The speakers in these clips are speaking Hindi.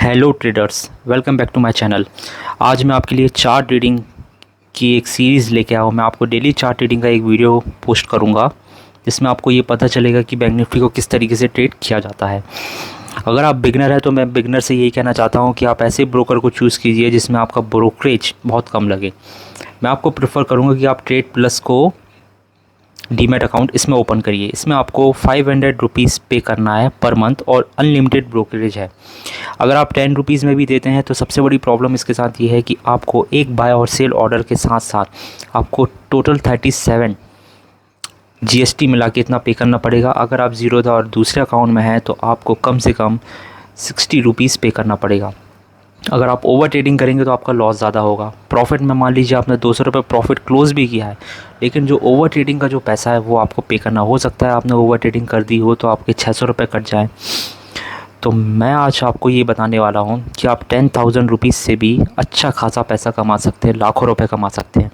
Hello traders, welcome back to my channel. आज मैं आपके लिए चार्ट रीडिंग की एक सीरीज़ लेके आया हूँ। मैं आपको डेली चार्ट रीडिंग का एक वीडियो पोस्ट करूँगा जिसमें आपको ये पता चलेगा कि बैंक निफ्टी को किस तरीके से ट्रेड किया जाता है। अगर आप बिगनर है तो मैं बिगनर से यही कहना चाहता हूँ कि आप ऐसे ब्रोकर को चूज़ कीजिए जिसमें आपका ब्रोकरेज बहुत कम लगे। मैं आपको प्रेफर करूँगा कि आप ट्रेड प्लस को डीमैट अकाउंट इसमें ओपन करिए। इसमें आपको 500 रुपीज़ पे करना है पर मंथ और अनलिमिटेड ब्रोकरेज है। अगर आप 10 रुपीज़ में भी देते हैं तो सबसे बड़ी प्रॉब्लम इसके साथ ये है कि आपको एक बाय और सेल ऑर्डर के साथ साथ आपको टोटल 37 जीएसटी मिला के इतना पे करना पड़ेगा। अगर आप ज़ीरोधा और दूसरे अकाउंट में हैं तो आपको कम से कम 60 रुपीज़ पे करना पड़ेगा। अगर आप ओवर ट्रेडिंग करेंगे तो आपका लॉस ज़्यादा होगा। प्रॉफिट में मान लीजिए आपने 200 रुपये प्रॉफिट क्लोज़ भी किया है, लेकिन जो ओवर ट्रेडिंग का जो पैसा है वो आपको पे करना हो सकता है आपने ओवर ट्रेडिंग कर दी हो तो आपके 600 रुपये कट जाएँ। तो मैं आज आपको ये बताने वाला हूँ कि आप 10,000 रुपीज़ से भी अच्छा खासा पैसा कमा सकते हैं, लाखों रुपए कमा सकते हैं।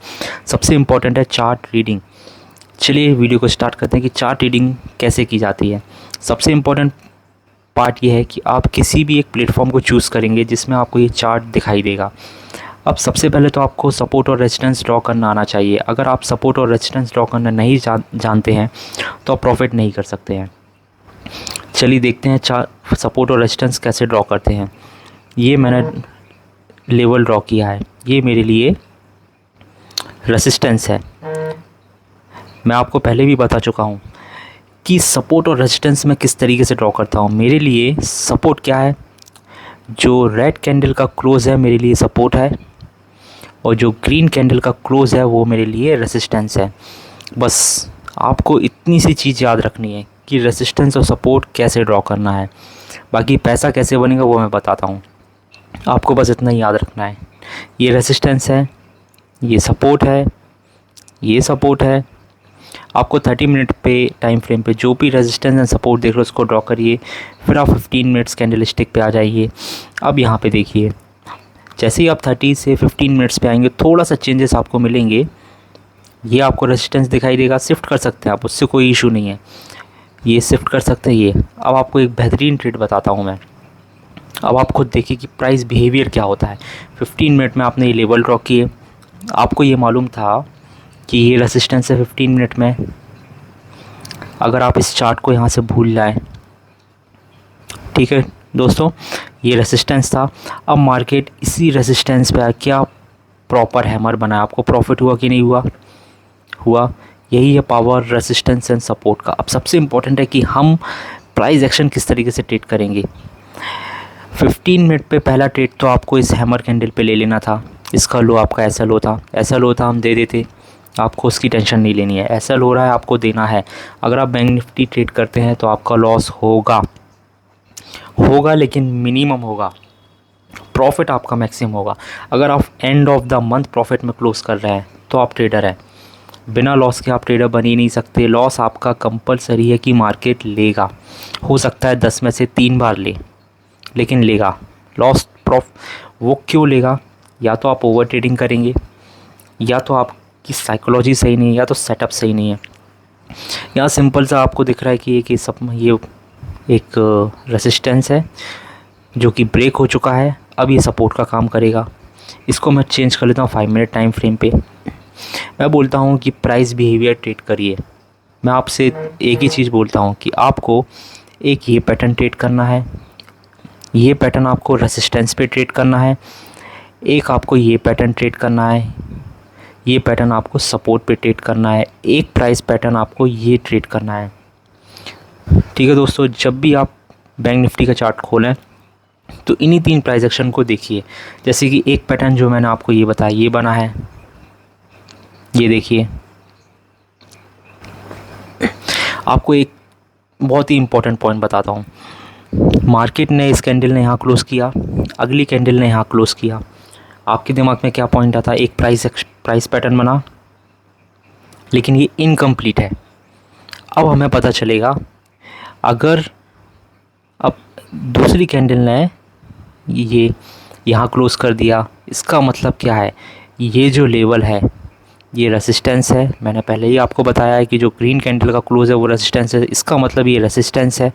सबसे इम्पॉर्टेंट है चार्ट रीडिंग। चलिए वीडियो को स्टार्ट करते हैं कि चार्ट रीडिंग कैसे की जाती है। सबसे इम्पॉर्टेंट पार्ट ये है कि आप किसी भी एक प्लेटफॉर्म को चूज़ करेंगे जिसमें आपको ये चार्ट दिखाई देगा। अब सबसे पहले तो आपको सपोर्ट और रेजिस्टेंस ड्रॉ करना आना चाहिए। अगर आप सपोर्ट और रेजिस्टेंस ड्रॉ करना नहीं जानते हैं तो आप प्रॉफिट नहीं कर सकते हैं। चलिए देखते हैं सपोर्ट और रेजिस्टेंस कैसे ड्रॉ करते हैं। ये मैंने लेवल ड्रॉ किया है, ये मेरे लिए रेजिस्टेंस है। मैं आपको पहले भी बता चुका हूँ कि सपोर्ट और रेजिस्टेंस में किस तरीके से ड्रॉ करता हूँ। मेरे लिए सपोर्ट क्या है, जो रेड कैंडल का क्लोज़ है मेरे लिए सपोर्ट है और जो ग्रीन कैंडल का क्लोज़ है वो मेरे लिए रेजिस्टेंस है। बस आपको इतनी सी चीज़ याद रखनी है कि रेजिस्टेंस और सपोर्ट कैसे ड्रॉ करना है। बाकी पैसा कैसे बनेगा वो मैं बताता हूँ, आपको बस इतना ही याद रखना है। ये रेजिस्टेंस है, ये सपोर्ट है, ये सपोर्ट है। आपको 30 मिनट पे टाइम फ्रेम पे जो भी रेजिस्टेंस एंड सपोर्ट देख रहे हो उसको ड्रॉ करिए। फिर आप 15 मिनट्स कैंडल स्टिक पे आ जाइए। अब यहाँ पे देखिए, जैसे ही आप 30 से 15 मिनट्स पे आएंगे थोड़ा सा चेंजेस आपको मिलेंगे। ये आपको रेजिस्टेंस दिखाई देगा, शिफ्ट कर सकते हैं आप, उससे कोई इशू नहीं है, ये शिफ्ट कर सकते हैं ये। अब आपको एक बेहतरीन ट्रेड बताता हूँ मैं। अब आप खुद देखिए कि प्राइस बिहेवियर क्या होता है। 15 मिनट में आपने ये लेवल ड्रॉ किए, आपको ये मालूम था कि ये रेजिस्टेंस है 15 मिनट में। अगर आप इस चार्ट को यहाँ से भूल जाएं, ठीक है दोस्तों, ये रेजिस्टेंस था। अब मार्केट इसी रेजिस्टेंस पे आ क्या प्रॉपर हैमर बनाया, आपको प्रॉफिट हुआ कि नहीं हुआ? हुआ। यही है पावर रेजिस्टेंस एंड सपोर्ट का। अब सबसे इम्पोर्टेंट है कि हम प्राइस एक्शन किस तरीके से ट्रेड करेंगे। 15 मिनट पे पहला ट्रेड तो आपको इस हैमर कैंडल पे ले लेना था। इसका लो आपका ऐसा लो था, ऐसा लो था हम दे देते, आपको उसकी टेंशन नहीं लेनी है। ऐसा लो रहा है आपको देना है। अगर आप बैंक निफ्टी ट्रेड करते हैं तो आपका लॉस होगा लेकिन मिनिमम होगा, प्रॉफिट आपका मैक्सिमम होगा। अगर आप end of the month profit में क्लोज कर रहे हैं तो आप ट्रेडर हैं। बिना लॉस के आप ट्रेडर बन ही नहीं सकते। लॉस आपका कंपलसरी है कि मार्केट लेगा। हो सकता है 10 में से 3 बार ले, लेकिन लेगा। लॉस वो क्यों लेगा? या तो आप ओवर ट्रेडिंग करेंगे, या तो आपकी साइकोलॉजी सही नहीं है, या तो सेटअप सही नहीं है। यहाँ सिंपल सा आपको दिख रहा है कि ये एक रेजिस्टेंस है जो कि ब्रेक हो चुका है। अब ये सपोर्ट का काम करेगा। इसको मैं चेंज कर लेता हूँ 5 मिनट टाइम फ्रेम पे। मैं बोलता हूँ कि प्राइस बिहेवियर ट्रेड करिए। मैं आपसे एक ही चीज़ बोलता हूँ कि आपको एक ये पैटर्न ट्रेड करना है, ये पैटर्न आपको रेजिस्टेंस पे ट्रेड करना है, एक आपको ये पैटर्न ट्रेड करना है, ये पैटर्न आपको सपोर्ट पे ट्रेड करना है, एक प्राइस पैटर्न आपको ये ट्रेड करना है। ठीक है दोस्तों, जब भी आप बैंक निफ्टी का चार्ट खोलें तो इन्हीं 3 प्राइस एक्शन को देखिए। जैसे कि एक पैटर्न जो मैंने आपको ये बताया, ये बना है, ये देखिए। आपको एक बहुत ही इम्पोर्टेंट पॉइंट बताता हूँ। मार्केट ने इस कैंडल ने यहाँ क्लोज़ किया, अगली कैंडल ने यहाँ क्लोज़ किया। आपके दिमाग में क्या पॉइंट आता है? एक प्राइस पैटर्न बना, लेकिन ये इनकम्प्लीट है। अब हमें पता चलेगा, अगर अब दूसरी कैंडल ने ये यहाँ क्लोज़ कर दिया, इसका मतलब क्या है? ये जो लेवल है ये रेसिस्टेंस है। मैंने पहले ही आपको बताया है कि जो ग्रीन कैंडल का क्लोज है वो रेसिस्टेंस है, इसका मतलब ये रेसिस्टेंस है।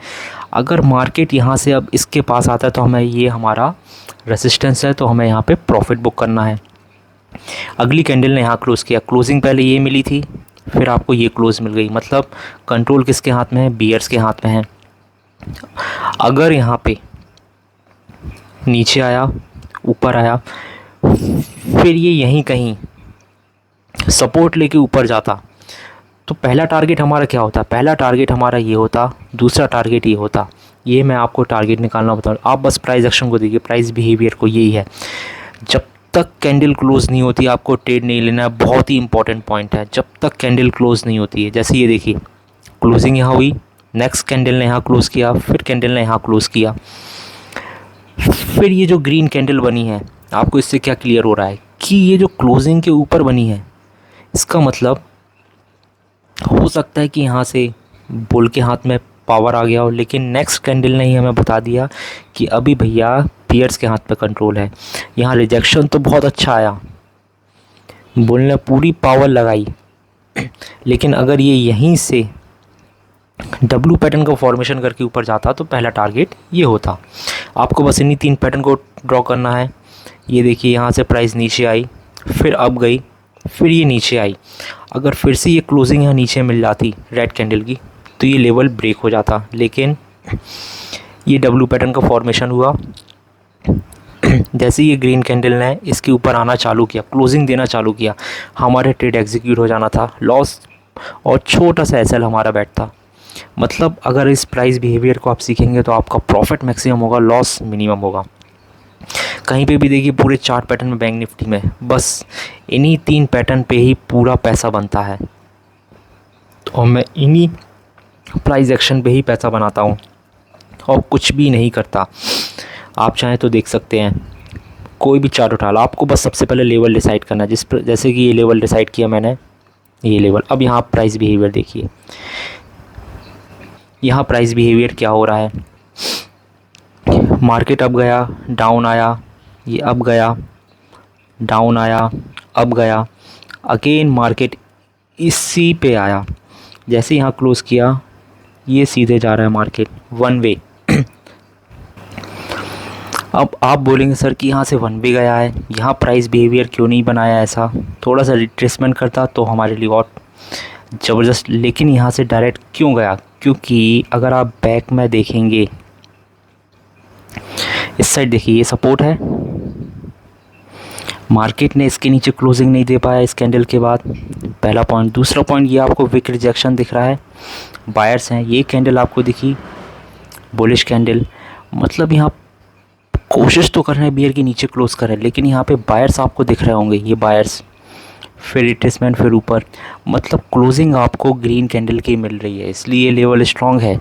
अगर मार्केट यहाँ से अब इसके पास आता है तो हमें ये हमारा रेसिस्टेंस है, तो हमें यहाँ पे प्रॉफिट बुक करना है। अगली कैंडल ने यहाँ क्लोज़ किया, क्लोजिंग पहले ये मिली थी, फिर आपको ये क्लोज़ मिल गई, मतलब कंट्रोल किसके हाथ में है? बियर्स के हाथ में है। अगर यहाँ पे नीचे आया, ऊपर आया, फिर ये यहीं कहीं सपोर्ट लेके ऊपर जाता, तो पहला टारगेट हमारा क्या होता? पहला टारगेट हमारा ये होता, दूसरा टारगेट ये होता। ये मैं आपको टारगेट निकालना बताऊँ, आप बस प्राइस एक्शन को देखिए, प्राइस बिहेवियर को, यही है। जब तक कैंडल क्लोज़ नहीं होती आपको ट्रेड नहीं लेना है, बहुत ही इंपॉर्टेंट पॉइंट है। जब तक कैंडल क्लोज़ नहीं होती है, जैसे ये देखिए क्लोजिंग यहाँ हुई, नेक्स्ट कैंडल ने यहाँ क्लोज़ किया, फिर कैंडल ने यहाँ क्लोज़ किया, फिर ये जो ग्रीन कैंडल बनी है, आपको इससे क्या क्लियर हो रहा है कि ये जो क्लोजिंग के ऊपर बनी है, इसका मतलब हो सकता है कि यहाँ से बुल के हाथ में पावर आ गया हो, लेकिन नेक्स्ट कैंडल ने ही हमें बता दिया कि अभी भैया बियर्स के हाथ पे कंट्रोल है। यहाँ रिजेक्शन तो बहुत अच्छा आया, बुल ने पूरी पावर लगाई, लेकिन अगर ये यहीं से डब्लू पैटर्न का फॉर्मेशन करके ऊपर जाता तो पहला टारगेट ये होता। आपको बस इन्हीं 3 पैटर्न को ड्रॉ करना है। ये देखिए यहाँ से प्राइस नीचे आई, फिर अप गई, फिर ये नीचे आई। अगर फिर से ये क्लोजिंग यहाँ नीचे मिल जाती रेड कैंडल की, तो ये लेवल ब्रेक हो जाता, लेकिन ये डब्लू पैटर्न का फॉर्मेशन हुआ। जैसे ये ग्रीन कैंडल ने इसके ऊपर आना चालू किया, क्लोजिंग देना चालू किया, हमारे ट्रेड एग्जीक्यूट हो जाना था, लॉस और छोटा सा एसएल हमारा बैठता। मतलब अगर इस प्राइस बिहेवियर को आप सीखेंगे तो आपका प्रॉफिट मैक्सिमम होगा, लॉस मिनिमम होगा। कहीं पे भी देखिए पूरे 4 पैटर्न में, बैंक निफ्टी में बस इन्हीं 3 पैटर्न पे ही पूरा पैसा बनता है, और मैं इन्हीं प्राइस एक्शन पे ही पैसा बनाता हूँ और कुछ भी नहीं करता। आप चाहें तो देख सकते हैं, कोई भी चार्ट उठा लो, आपको बस सबसे पहले लेवल डिसाइड करना है। जैसे कि ये लेवल डिसाइड किया मैंने, ये लेवल। अब यहाँ प्राइस बिहेवियर देखिए, यहाँ प्राइस बिहेवियर क्या हो रहा है? मार्केट अप गया, डाउन आया, ये अप गया, डाउन आया, अप गया, अगेन मार्केट इसी पे आया। जैसे यहाँ क्लोज़ किया, ये सीधे जा रहा है मार्केट वन वे। अब आप बोलेंगे सर कि यहाँ से वन वे गया है, यहाँ प्राइस बिहेवियर क्यों नहीं बनाया ऐसा? थोड़ा सा रिट्रेसमेंट करता तो हमारे लिए और ज़बरदस्त, लेकिन यहाँ से डायरेक्ट क्यों गया? क्योंकि अगर आप बैक में देखेंगे, इस साइड देखिए, ये सपोर्ट है, मार्केट ने इसके नीचे क्लोजिंग नहीं दे पाया इस कैंडल के बाद, पहला पॉइंट। दूसरा पॉइंट, ये आपको विक रिजेक्शन दिख रहा है, बायर्स हैं। ये कैंडल आपको दिखी बुलिश कैंडल, मतलब यहाँ कोशिश तो कर रहे हैं बियर के नीचे क्लोज करें, लेकिन यहाँ पे बायर्स आपको दिख रहे होंगे, ये बायर्स, फिर रिट्रेसमेंट, फिर ऊपर, मतलब क्लोजिंग आपको ग्रीन कैंडल की मिल रही है, इसलिए लेवल स्ट्रॉन्ग है।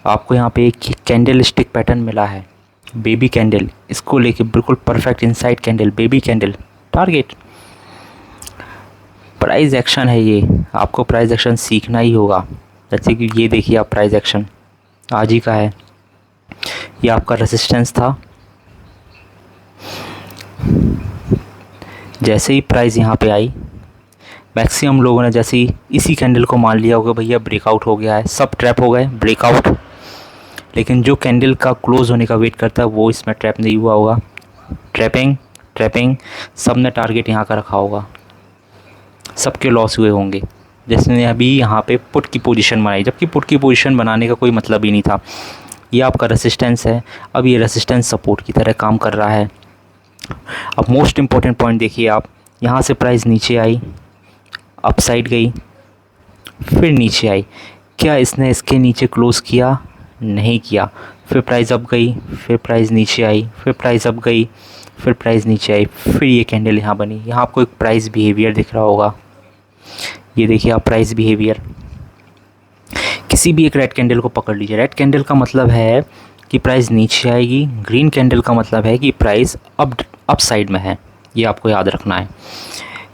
आपको यहाँ पे एक कैंडल स्टिक पैटर्न मिला है, बेबी कैंडल, इसको लेके बिल्कुल perfect inside candle, baby candle, target. Price action है ये, आपको प्राइस एक्शन सीखना ही होगा। जैसे कि ये देखिए आप, प्राइस एक्शन आज ही का है, ये आपका रेजिस्टेंस था। जैसे ही प्राइस यहाँ पे आई, मैक्सिमम लोगों ने जैसे ही इसी कैंडल को मान लिया होगा भैया ब्रेकआउट हो गया है, सब ट्रैप हो गए, ब्रेकआउट। लेकिन जो कैंडल का क्लोज होने का वेट करता है वो इसमें ट्रैप नहीं हुआ होगा, ट्रैपिंग, सब ने टारगेट यहाँ का रखा होगा, सबके लॉस हुए होंगे। जिसने अभी यहाँ पे पुट की पोजीशन बनाई, जबकि पुट की पोजीशन बनाने का कोई मतलब ही नहीं था। ये आपका रेसिस्टेंस है, अब ये रेसिस्टेंस सपोर्ट की तरह काम कर रहा है। अब मोस्ट इम्पॉर्टेंट पॉइंट देखिए आप, यहाँ से प्राइस नीचे आई, अप साइड गई, फिर नीचे आई, क्या इसने इसके नीचे क्लोज़ किया? नहीं किया। फिर प्राइस अप गई, फिर प्राइस नीचे आई, फिर प्राइस अप गई, फिर प्राइस नीचे आई, फिर ये कैंडल यहाँ बनी। यहाँ आपको एक प्राइस बिहेवियर दिख रहा होगा, ये देखिए आप, प्राइस बिहेवियर। किसी भी एक रेड कैंडल को पकड़ लीजिए, रेड कैंडल का मतलब है कि प्राइस नीचे आएगी, ग्रीन कैंडल का मतलब है कि प्राइस अप साइड में है, ये आपको याद रखना है।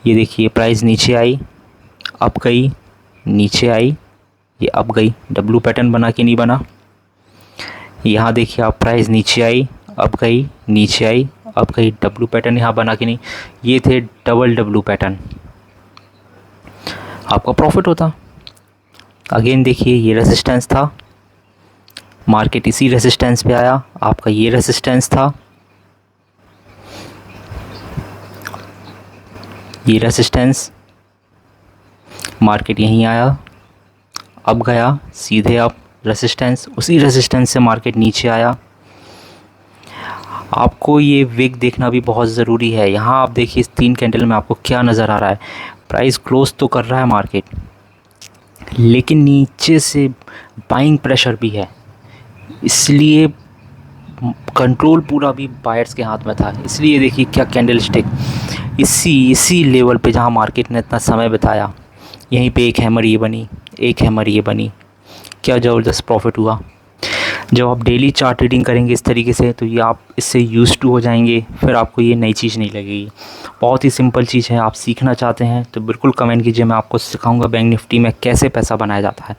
ये देखिए प्राइस नीचे आई, अप गई, नीचे आई, ये अप गई, डब्लू पैटर्न बना कि नहीं बना? यहाँ देखिए आप, प्राइस नीचे आई, अप गई, नीचे आई, अप गई, डब्लू पैटर्न यहाँ बना कि नहीं? ये थे डबल डब्लू पैटर्न। आपका प्रॉफिट होता। अगेन देखिए ये रेजिस्टेंस था, मार्केट इसी रेजिस्टेंस पे आया, आपका ये रेजिस्टेंस था, ये रेजिस्टेंस, मार्केट यहीं आया, अब गया सीधे अब रेजिस्टेंस, उसी रेजिस्टेंस से मार्केट नीचे आया। आपको ये विक देखना भी बहुत ज़रूरी है। यहाँ आप देखिए इस 3 कैंडल में आपको क्या नज़र आ रहा है, प्राइस क्लोज तो कर रहा है मार्केट, लेकिन नीचे से बाइंग प्रेशर भी है, इसलिए कंट्रोल पूरा भी बायर्स के हाथ में था। इसलिए देखिए क्या कैंडल स्टिक इसी लेवल पे जहाँ मार्केट ने इतना समय बिताया, यहीं पे एक हैमर ये बनी, एक हैमर ये बनी, क्या ज़बरदस्त प्रॉफिट हुआ। जब आप डेली चार्ट रीडिंग करेंगे इस तरीके से तो ये आप इससे यूज़ टू हो जाएंगे, फिर आपको ये नई चीज़ नहीं लगेगी। बहुत ही सिंपल चीज़ है, आप सीखना चाहते हैं तो बिल्कुल कमेंट कीजिए, मैं आपको सिखाऊंगा बैंक निफ्टी में कैसे पैसा बनाया जाता है।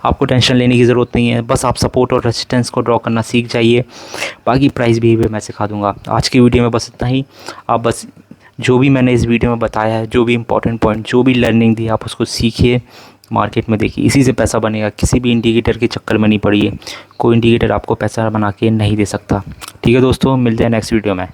आपको टेंशन लेने की ज़रूरत नहीं है, बस आप सपोर्ट और रेजिस्टेंस को ड्रॉ करना सीख जाइए, बाकी प्राइस बिहेवियर मैं सिखा दूँगा। आज की वीडियो में बस इतना ही। आप बस जो भी मैंने इस वीडियो में बताया है, जो भी इंपॉर्टेंट पॉइंट, जो भी लर्निंग दी, आप उसको सीखिए, मार्केट में देखिए, इसी से पैसा बनेगा। किसी भी इंडिकेटर के चक्कर में नहीं पड़िए, कोई इंडिकेटर आपको पैसा बना के नहीं दे सकता। ठीक है दोस्तों, मिलते हैं नेक्स्ट वीडियो में।